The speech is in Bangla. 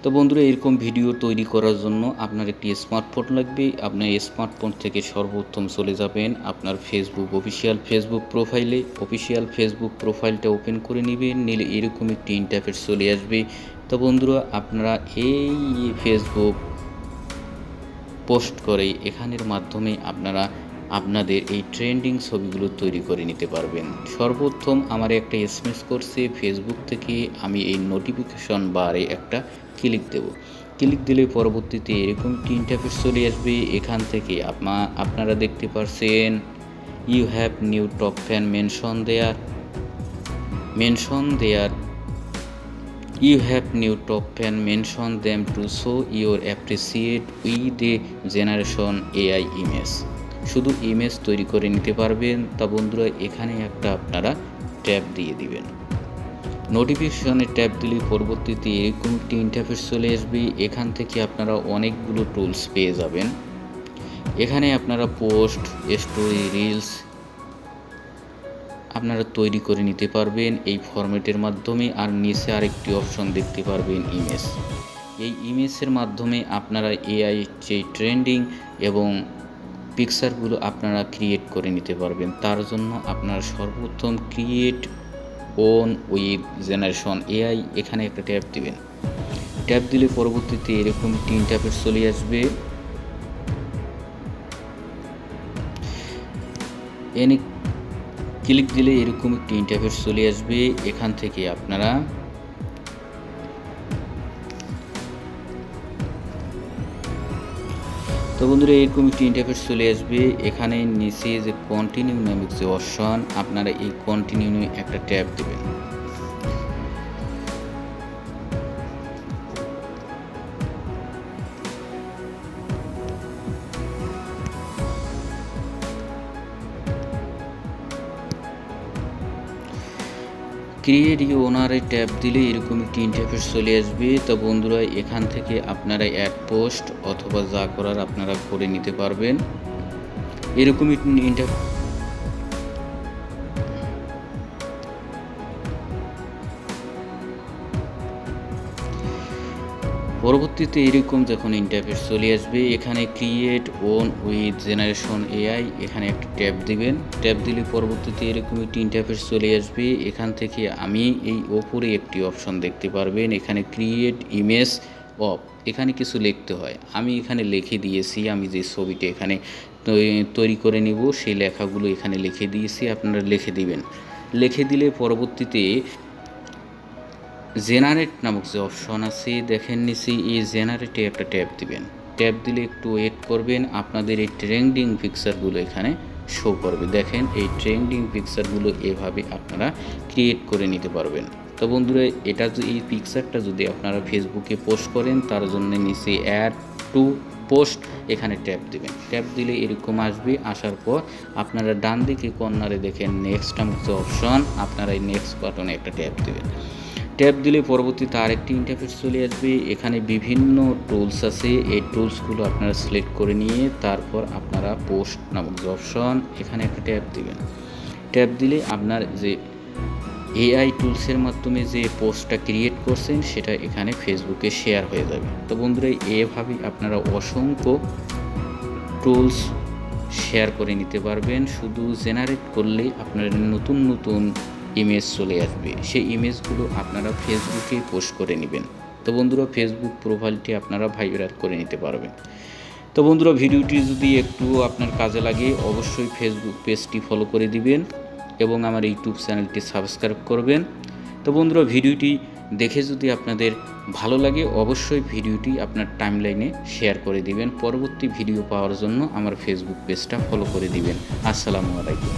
তো বন্ধুরা, এরকম ভিডিও তৈরি করার জন্য আপনার একটি স্মার্টফোন লাগবে। আপনার স্মার্টফোন থেকে সর্বপ্রথম চলে যাবেন আপনার অফিসিয়াল ফেসবুক প্রোফাইলটা ওপেন করে নেবেন। নিলে এরকম একটি ইন্টারফেস চলে আসবে। তো বন্ধুরা, আপনারা এই ফেসবুক পোস্ট করে এখানের মাধ্যমে আপনারা আপনাদের এই ট্রেন্ডিং ছবিগুলো তৈরি করে নিতে পারবেন। সর্বপ্রথম আমার একটা এসএমএস করছে ফেসবুক থেকে, আমি এই নোটিফিকেশন বারে একটা ক্লিক দেব। ক্লিক দিলে পরবর্তীতে এরকম একটি ইন্টারফেস চলে আসবে। এখান থেকে আপনারা দেখতে পাচ্ছেন you have new top fan mention there You have new top fan, mention them to show your appreciate with the generation AI image। শুধু ইমেজ তৈরি করে নিতে পারবেন। তা বন্ধুরা, এখানে একটা আপনারা ট্যাব দিয়ে দিবেন। নোটিফিকেশনে ট্যাব দিলে পরবর্তীতে এরকম একটি ইন্টারফেস চলে আসবে। এখান থেকে আপনারা অনেকগুলো টুলস পেয়ে যাবেন। এখানে আপনারা পোস্ট, স্টোরি, রিলস আপনারা তৈরি করে নিতে পারবেন এই ফরম্যাটের মাধ্যমে। আর নিচে আরেকটি অপশন দেখতে পারবেন ইমেজ। এই ইমেজের মাধ্যমে আপনারা এআই যে ট্রেন্ডিং এবং পিকচারগুলো আপনারা ক্রিয়েট করে নিতে পারবেন। তার জন্য আপনারা সর্বপ্রথম create own with generation AI এখানে একটা ট্যাব দিবেন। ট্যাব দিলে পরবর্তীতে এরকম একটি ইন্টারফেস চলে আসবে। ক্লিক দিলে এরকম একটি ইন্টারফেস চলে আসবে। এখান থেকে আপনারা তো বন্ধুরা, এরকম একটি ইন্টারফেস চলে আসবে। এখানে নিচে যে কন্টিনিউ নামক যে অপশন, আপনারা এই কন্টিনিউ একটা ট্যাব দেবেন। ক্রিয়েট ওনারে ট্যাব দিলে এরকম একটি ইন্টারফেস চলে আসবে। তো বন্ধুরা, এখান থেকে আপনারা অ্যাড পোস্ট অথবা যা করার আপনারা করে নিতে পারবেন। এরকম পরবর্তীতে এরকম যখন ইন্টারফেস চলে আসবে, এখানে create own with generation AI এখানে একটা ট্যাব দিবেন। ট্যাব দিলে পরবর্তীতে এরকম একটি ইন্টারফেস চলে আসবে। এখান থেকে আমি এই ওপরে একটি অপশন দেখতে পারবেন, এখানে ক্রিয়েট ইমেজ অফ, এখানে কিছু লিখতে হয়। আমি এখানে লিখে দিয়েছি, আমি যে ছবিটা এখানে তৈরি করে নিব সেই লেখাগুলো এখানে লিখে দিয়েছি, আপনারা লিখে দিবেন। লিখে দিলে পরবর্তীতে জেনারেট নামক যে অপশন আছে দেখেন নিচে, এই জেনারেটে একটা ট্যাব দিবেন। ট্যাব দিলে একটু ওয়েট করবেন, আপনাদের এই ট্রেন্ডিং পিকচারগুলো এখানে শো করবে। দেখেন এই ট্রেন্ডিং পিকচারগুলো এভাবে আপনারা ক্রিয়েট করে নিতে পারবেন। তো বন্ধুরা, এই পিকচারটা যদি আপনারা ফেসবুকে পোস্ট করেন, তার জন্য নিচে অ্যাড টু পোস্ট এখানে ট্যাব দিবেন। ট্যাব দিলে এরকম আসবে। আসার পর আপনারা ডান দিকে কর্নারে দেখেন নেক্সট নামক যে অপশন, আপনারা এই নেক্সট বাটনে একটা ট্যাব দিবেন। ট্যাব দিলে পরবর্তীতে আরেকটি ইন্টারফেস চলে আসবে। এখানে বিভিন্ন টুলস আছে, এই টুলসগুলো আপনারা সিলেক্ট করে নিয়ে তারপর আপনারা পোস্ট নামক যে অপশন এখানে একটা ট্যাব দিবেন। ট্যাব দিলে আপনার যে এআই টুলসের মাধ্যমে যে পোস্টটা ক্রিয়েট করছেন সেটা এখানে ফেসবুকে শেয়ার হয়ে যাবে। তো বন্ধুরা, এভাবেই আপনারা অসংখ্য টুলস শেয়ার করে নিতে পারবেন। শুধু জেনারেট করলেই আপনার নতুন নতুন ইমেজ চলে আসবে। সেই ইমেজগুলো আপনারা ফেসবুকে পোস্ট করে নেবেন। তো বন্ধুরা, ফেসবুক প্রোফাইলটি আপনারা ভাইরাল করে নিতে পারবেন। তো বন্ধুরা, ভিডিওটি যদি একটু আপনার কাজে লাগে অবশ্যই ফেসবুক পেজটি ফলো করে দিবেন এবং আমার ইউটিউব চ্যানেলটি সাবস্ক্রাইব করবেন। তো বন্ধুরা, ভিডিওটি দেখে যদি আপনাদের ভালো লাগে অবশ্যই ভিডিওটি আপনার টাইমলাইনে শেয়ার করে দিবেন। পরবর্তী ভিডিও পাওয়ার জন্য আমার ফেসবুক পেজটা ফলো করে দিবেন। আসসালামু আলাইকুম।